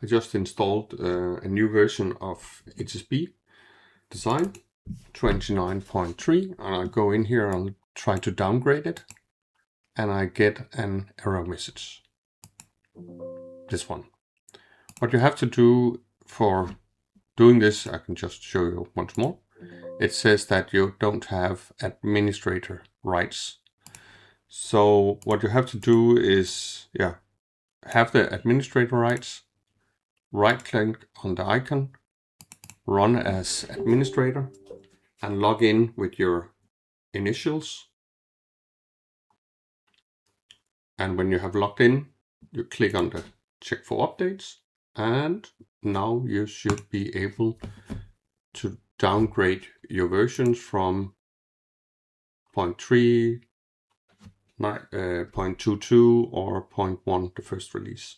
I just installed a new version of hsbdesign 29.3, and I go in here and try to downgrade it, and I get an error message. This one. What you have to do for doing this, I can just show you once more. It says that you don't have administrator rights. So what you have to do is, have the administrator rights, right click on the icon, run as administrator, and log in with your initials. And when you have logged in, you click on the check for updates, and now you should be able to downgrade your versions from 0.3, 0.22 or 0.1, the first release.